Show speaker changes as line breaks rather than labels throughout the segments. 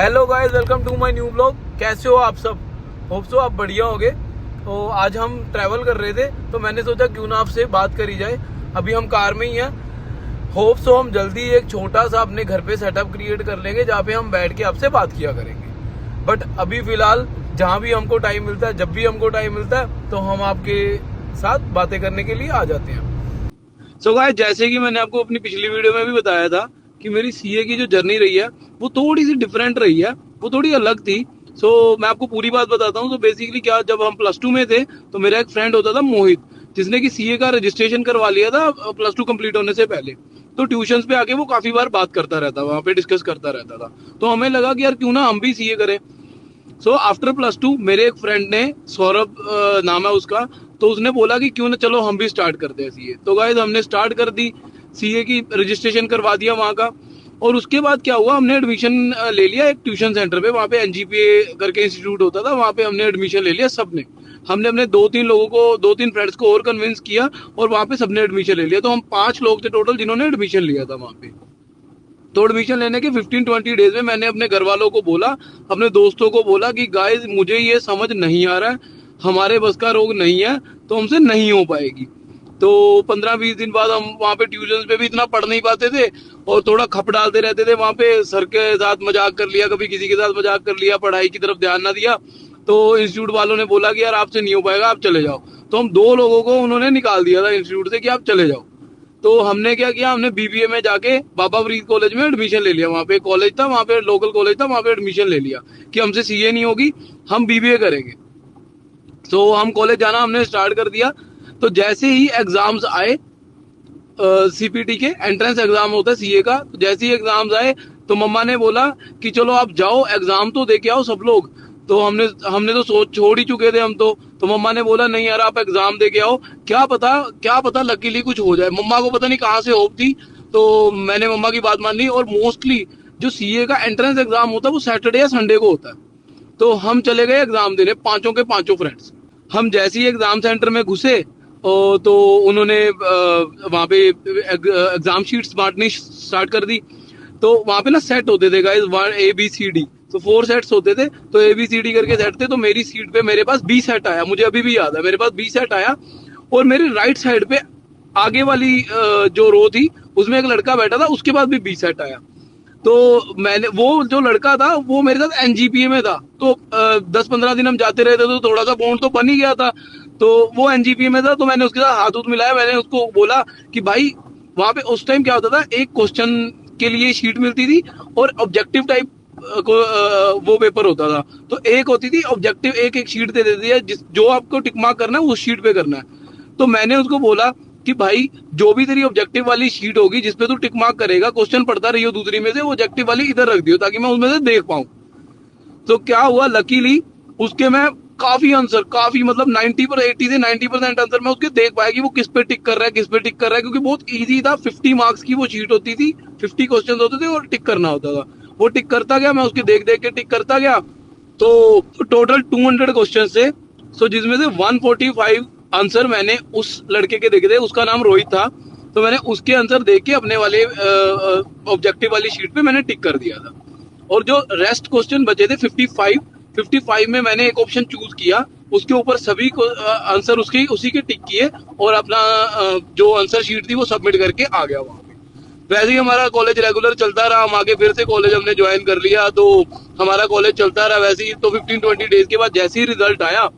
Hello guys, welcome to my new blog. कैसे हो आप सब? होप सो आप बढ़िया होगे। तो आज हम ट्रैवल कर रहे थे तो मैंने सोचा क्यों ना आपसे बात करी जाए। अभी हम कार में ही हैं। होप सो हम जल्दी एक छोटा सा अपने घर पे सेटअप क्रिएट कर लेंगे जहाँ पे हम बैठ के आपसे बात किया करेंगे। बट अभी फिलहाल जहाँ भी हमको टाइम मिलता है, जब भी हमको टाइम मिलता है, तो हम आपके साथ बातें करने के लिए आ जाते हैं। सो गाइस, जैसे कि मैंने आपको अपनी पिछली वीडियो में भी बताया था कि मेरी सीए की जो जर्नी रही है वो थोड़ी सी डिफरेंट रही है, वो थोड़ी अलग थी। मैं आपको पूरी बात बताता हूँ। तो बेसिकली क्या, जब हम प्लस टू में थे तो मेरा एक फ्रेंड होता था मोहित, जिसने कि सीए का रजिस्ट्रेशन करवा लिया था प्लस टू कंप्लीट होने से पहले। तो ट्यूशंस पे आके वो काफी बार बात करता रहता, वहां पे डिस्कस करता रहता था। तो हमें लगा कि यार क्यों ना हम भी सीए करें। आफ्टर प्लस टू मेरे एक फ्रेंड ने, सौरभ नाम है उसका, तो उसने बोला कि क्यों ना चलो हम भी स्टार्ट करते हैं सीए। तो गाइस हमने स्टार्ट कर दी, सीए की रजिस्ट्रेशन करवा दिया वहाँ का। और उसके बाद क्या हुआ, हमने एडमिशन ले लिया एक ट्यूशन सेंटर पे। वहाँ पे एनजीपीए करके इंस्टीट्यूट होता था, वहाँ पे हमने एडमिशन ले लिया सबने। हमने अपने दो तीन फ्रेंड्स को और कन्विंस किया और वहाँ पे सबने एडमिशन ले लिया। तो हम 5 लोग थे टोटल जिन्होंने एडमिशन लिया था वहाँ पे। तो एडमिशन लेने के 15-20 डेज में मैंने अपने घर वालों को बोला, अपने दोस्तों को बोला कि गाइस मुझे ये समझ नहीं आ रहा है, हमारे बस का रोग नहीं है, तो हमसे नहीं हो पाएगी। तो 15-20 दिन बाद हम वहाँ पे ट्यूशन पे भी इतना पढ़ नहीं पाते थे और थोड़ा खप डालते रहते थे वहाँ पे। सर के साथ मजाक कर लिया, कभी किसी के साथ मजाक कर लिया, पढ़ाई की तरफ ध्यान ना दिया। तो इंस्टीट्यूट वालों ने बोला कि यार आपसे नहीं हो पाएगा, आप चले जाओ। तो हम 2 लोगों को उन्होंने निकाल दिया था इंस्टीट्यूट से कि आप चले जाओ। तो हमने क्या किया, हमने बीबीए में जाके बाबा फरीद कॉलेज में एडमिशन ले लिया। वहाँ पे कॉलेज था, वहाँ पे लोकल कॉलेज था, वहाँ पे एडमिशन ले लिया कि हमसे सीए नहीं होगी, हम बीबीए करेंगे। हम कॉलेज जाना हमने स्टार्ट कर दिया। तो जैसे ही एग्जाम्स आए, सीपीटी के एंट्रेंस एग्जाम होता है सीए का, तो जैसे ही एग्जाम्स आए तो मम्मा ने बोला कि चलो आप जाओ एग्जाम तो दे के आओ सब लोग। तो हमने तो सोच छोड़ ही चुके थे हम तो मम्मा ने बोला नहीं यार आप एग्जाम दे के आओ, क्या पता लकीली कुछ हो जाए। मम्मा को पता नहीं कहाँ से होप थी। तो मैंने मम्मा की बात मान ली। और मोस्टली जो सीए का एंट्रेंस एग्जाम होता है वो सैटरडे या संडे को होता है। तो हम चले गए एग्जाम देने, पांचों के पांचों फ्रेंड्स। हम जैसे ही एग्जाम सेंटर में घुसे तो उन्होंने वहाँ पे एग्जाम शीट्स बांटनी स्टार्ट कर दी। तो वहाँ पे ना सेट होते थे guys, 1 A B C D। तो 4 सेट्स होते थे, तो ABCD करके सेट थे। तो मेरी सीट पे मेरे पास बी सेट आया, मुझे अभी भी याद है, मेरे पास बी सेट आया। और मेरे राइट साइड पे आगे वाली जो रो थी उसमें एक लड़का बैठा था, उसके पास भी बी सेट आया। तो मैंने, वो जो लड़का था वो मेरे साथ एनजीपीए में था। तो 10-15 दिन हम जाते रहे थे तो थोड़ा सा बॉन्ड तो बन ही गया था। तो वो एनजीपीए में था, तो मैंने उसके साथ हाथ मिलाया। मैंने उसको बोला कि भाई, वहां पे उस टाइम क्या होता था, एक क्वेश्चन के लिए शीट मिलती थी और ऑब्जेक्टिव टाइप वो पेपर होता था। तो एक होती थी ऑब्जेक्टिव, एक एक शीट दे देती है, जो आपको टिक मार्क करना है उस शीट पे करना है। तो मैंने उसको बोला कि भाई जो भी तेरी ऑब्जेक्टिव वाली शीट होगी जिसपे तू टिक मार्क करेगा, क्वेश्चन पढ़ता रही हो दूसरी में से, वो ऑब्जेक्टिव वाली इधर रख दियो ताकि मैं उसमें से देख पाऊं। तो क्या हुआ, लकीली उसके मैं काफी आंसर, काफी मतलब 80 से 90% आंसर मैं उसके देख पाया कि वो किस पे टिक कर रहा है, किस पे टिक कर रहा है। क्योंकि बहुत इजी था, 50 मार्क्स की वो शीट होती थी, 50 क्वेश्चन होते थे और टिक करना होता था। वो टिक करता गया, मैं उसके देख देख के टिक करता गया। तो टोटल 200 क्वेश्चन से, जिसमें से 145 आंसर मैंने उस लड़के के देखे थे, उसका नाम रोहित था। तो मैंने उसके आंसर देख के अपने वाले ऑब्जेक्टिव वाली शीट पे मैंने टिक कर दिया था। और जो रेस्ट क्वेश्चन बचे थे 55 में मैंने एक ऑप्शन चूज किया, उसके ऊपर सभी आंसर उसके उसी के टिक किए और अपना जो आंसर शीट थी वो सबमिट करके आ गया वहां पे। वैसे ही हमारा कॉलेज रेगुलर चलता रहा, हम आगे फिर से कॉलेज हमने ज्वाइन कर लिया। तो हमारा कॉलेज चलता रहा वैसे ही। तो 15-20 डेज के बाद जैसे ही रिजल्ट आया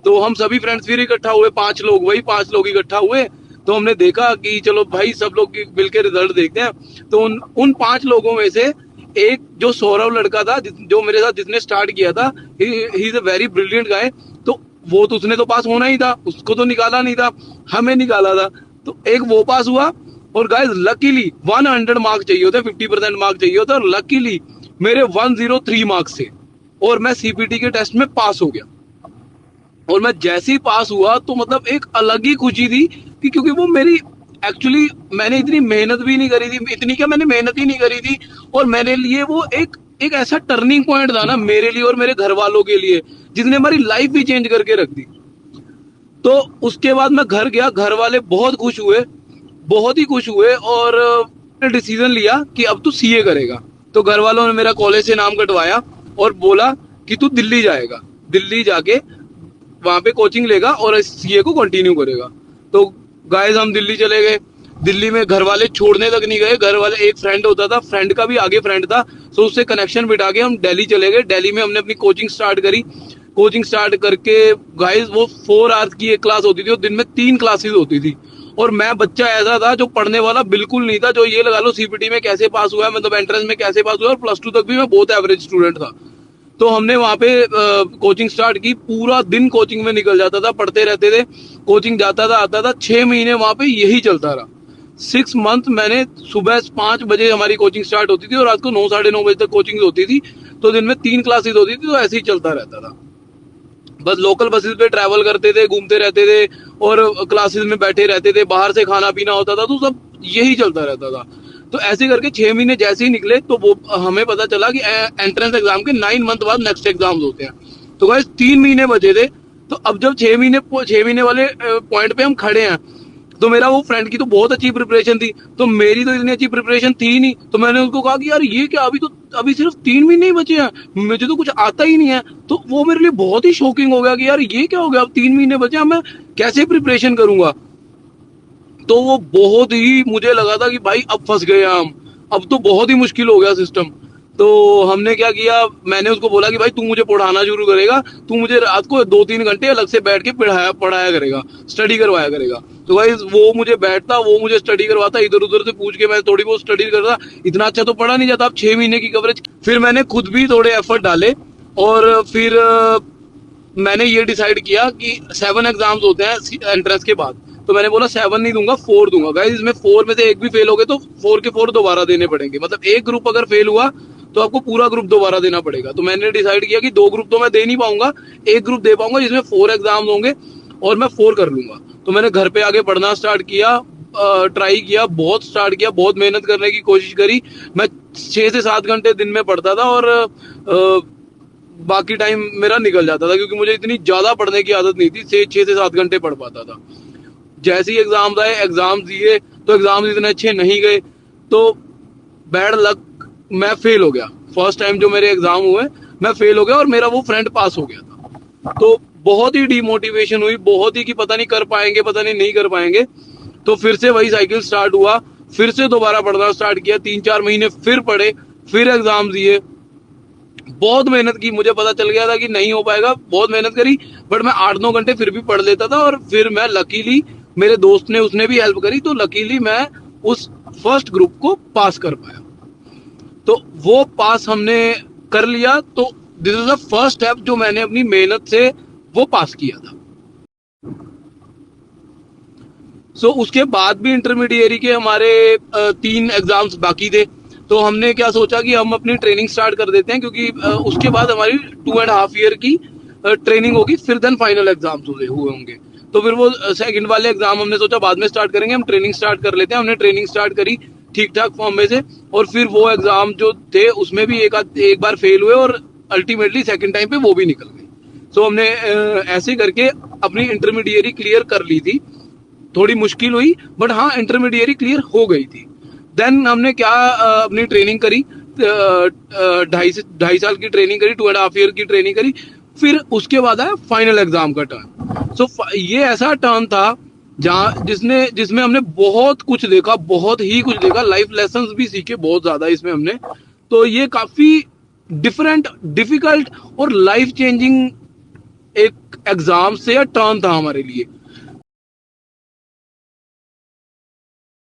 तो हम सभी फ्रेंड्स फिर इकट्ठा हुए, 5 लोग, वही 5 लोग इकट्ठा हुए। तो हमने देखा कि चलो भाई सब लोग मिलकर रिजल्ट देखते हैं। तो उन 5 लोगों में से एक जो सौरभ लड़का था, जो मेरे साथ जिसने स्टार्ट किया था, he is a very brilliant guy. तो वो तो, उसने तो पास होना ही था, उसको तो निकाला नहीं था, हमें निकाला था। तो एक वो पास हुआ। और गाइस लकीली 100 मार्क्स चाहिए होते, 50% मार्क्स चाहिए होते, और लकीली मेरे 103 मार्क्स थे और मैं सीपीटी के टेस्ट में पास हो गया। और मैं जैसे ही पास हुआ तो मतलब एक अलग ही खुशी थी कि, क्योंकि वो मेरी, एक्चुअली मैंने इतनी मेहनत भी नहीं करी थी, इतनी क्या, मैंने मेहनत ही नहीं करी थी। और मेरे लिए वो एक एक ऐसा टर्निंग पॉइंट था ना, मेरे लिए और मेरे घर वालों के लिए, जिसने हमारी लाइफ भी चेंज करके रख दी। तो उसके बाद मैं घर गया, घर वाले बहुत खुश हुए, बहुत ही खुश हुए। और डिसीजन लिया कि अब तू सीए करेगा। तो घर वालों ने मेरा कॉलेज से नाम कटवाया और बोला कि तू दिल्ली जाएगा, दिल्ली जाके वहां पे कोचिंग लेगा और सीए को कंटिन्यू करेगा। तो गाइस हम दिल्ली चले गए। दिल्ली में घर वाले छोड़ने तक नहीं गए, घर वाले, एक फ्रेंड होता था, फ्रेंड का भी आगे फ्रेंड था, तो उससे कनेक्शन बिठा के हम दिल्ली चले गए। दिल्ली में हमने अपनी कोचिंग स्टार्ट करी। कोचिंग स्टार्ट करके गाइस वो 4 आवर्स की एक क्लास होती थी और दिन में 3 क्लासेस होती थी। और मैं बच्चा ऐसा था जो पढ़ने वाला बिल्कुल नहीं था, जो ये लगा लो सीपीटी में कैसे पास हुआ है, मतलब एंट्रेंस में कैसे पास हुआ, और +2 तक भी मैं बहुत एवरेज स्टूडेंट था। तो हमने वहां पे कोचिंग स्टार्ट की। पूरा दिन कोचिंग में निकल जाता था, पढ़ते रहते थे, कोचिंग जाता था, आता था। 6 महीने वहां पे यही चलता रहा। 6 मंथ मैंने, सुबह 5 बजे हमारी कोचिंग स्टार्ट होती थी और रात को 9 साढ़े 9 बजे तक कोचिंग होती थी। तो दिन में 3 क्लासेस होती थी, तो ऐसे ही चलता रहता था। बस लोकल बसेस पे ट्रैवल करते थे, घूमते रहते थे और क्लासेस में बैठे रहते थे, बाहर से खाना पीना होता था, तो सब यही चलता रहता था। तो ऐसे करके 6 महीने जैसे ही निकले तो वो हमें पता चला कि एंट्रेंस एग्जाम के 9 मंथ बाद नेक्स्ट एग्जाम्स होते हैं। तो गाइस 3 महीने बचे थे। तो अब जब 6 महीने वाले पॉइंट पे हम खड़े हैं, तो मेरा वो फ्रेंड की तो बहुत अच्छी प्रिपरेशन थी, तो मेरी तो इतनी अच्छी प्रिपरेशन थी नहीं। तो मैंने उसको कहा कि यार ये क्या, अभी सिर्फ 3 महीने ही बचे हैं, मुझे तो कुछ आता ही नहीं है। तो वो मेरे लिए बहुत ही शॉकिंग हो गया कि यार ये क्या हो गया, अब 3 महीने बचे हैं, मैं कैसे प्रिपरेशन करूंगा। तो वो बहुत ही, मुझे लगा था कि भाई अब फंस गए हम, अब तो बहुत ही मुश्किल हो गया सिस्टम। तो हमने क्या किया, मैंने उसको बोला कि भाई तू मुझे पढ़ाना शुरू करेगा, तू मुझे रात को 2-3 घंटे अलग से बैठ के पढ़ाया करेगा, स्टडी करवाया करेगा। तो भाई वो मुझे बैठता, वो मुझे स्टडी करवाता, इधर उधर से पूछ के मैं थोड़ी बहुत स्टडी करता। इतना अच्छा तो पढ़ा नहीं जाता। अब 6 महीने की कवरेज। फिर मैंने खुद भी थोड़े एफर्ट डाले और फिर मैंने ये डिसाइड किया कि 7 एग्जाम्स होते हैं एंट्रेंस के बाद। तो मैंने बोला 7 नहीं दूंगा, 4 दूंगा। गाइस इसमें 4 में से एक भी फेल हो गए तो 4 के 4 दोबारा देने पड़ेंगे। मतलब एक ग्रुप अगर फेल हुआ तो आपको पूरा ग्रुप दोबारा देना पड़ेगा। तो मैंने डिसाइड किया कि 2 ग्रुप तो मैं दे नहीं पाऊंगा, एक ग्रुप दे पाऊंगा जिसमें 4 एग्जाम्स होंगे और मैं 4 कर लूंगा। तो मैंने घर पे आगे पढ़ना स्टार्ट किया, ट्राई किया, बहुत स्टार्ट किया, बहुत मेहनत करने की कोशिश करी। मैं 6 से 7 घंटे दिन में पढ़ता था और बाकी टाइम मेरा निकल जाता था, क्योंकि मुझे इतनी ज्यादा पढ़ने की आदत नहीं थी। 6 से 7 घंटे पढ़ पाता था। जैसे ही एग्जाम आए, एग्जाम दिए, तो एग्जाम इतने अच्छे नहीं गए, तो बैड लक, मैं फेल हो गया। फर्स्ट टाइम जो मेरे एग्जाम हुए मैं फेल हो गया और मेरा वो फ्रेंड पास हो गया था। तो बहुत ही डिमोटिवेशन हुई, बहुत ही कि पता नहीं कर पाएंगे, पता नहीं कर पाएंगे। तो फिर से वही साइकिल स्टार्ट हुआ, फिर से दोबारा पढ़ना स्टार्ट किया। 3-4 महीने फिर पढ़े, फिर एग्जाम दिए, बहुत मेहनत की। मुझे पता चल गया था कि नहीं हो पाएगा, बहुत मेहनत करी, बट मैं 8-9 घंटे फिर भी पढ़ लेता था। और फिर मैं लकीली, मेरे दोस्त ने, उसने भी हेल्प करी, तो लकीली मैं उस फर्स्ट ग्रुप को पास कर पाया। तो वो पास हमने कर लिया। तो this is the first step जो मैंने अपनी मेहनत से वो पास किया था। सो उसके बाद भी इंटरमीडिएरी के हमारे 3 एग्जाम्स बाकी थे। तो हमने क्या सोचा कि हम अपनी ट्रेनिंग स्टार्ट कर देते हैं, क्योंकि उसके बाद हमारी 2.5 ईयर की ट्रेनिंग होगी, फिर देन फाइनल एग्जाम्स हुए होंगे। तो फिर वो सेकंड वाले एग्जाम हमने सोचा बाद में स्टार्ट करेंगे, हम ट्रेनिंग स्टार्ट कर लेते हैं। हमने ट्रेनिंग स्टार्ट करी ठीक ठाक फॉर्म में से, और फिर वो एग्जाम जो थे उसमें भी एक बार फेल हुए और अल्टीमेटली सेकंड टाइम पे वो भी निकल गए। सो हमने ऐसे करके अपनी इंटरमीडिएरी क्लियर कर ली थी। थोड़ी मुश्किल हुई, बट हाँ इंटरमीडिएरी क्लियर हो गई थी। देन हमने क्या अपनी ट्रेनिंग करी, 2.5 साल की ट्रेनिंग करी, 2.5 ईयर की ट्रेनिंग करी। फिर उसके बाद आया फाइनल एग्जाम का टर्न। सो ये ऐसा टर्न था जिसमें हमने बहुत कुछ देखा, बहुत ही कुछ देखा, लाइफ लेसन्स भी सीखे बहुत ज्यादा इसमें हमने। तो ये काफी डिफरेंट, डिफिकल्ट और लाइफ चेंजिंग एक एग्जाम से या टर्न था हमारे लिए।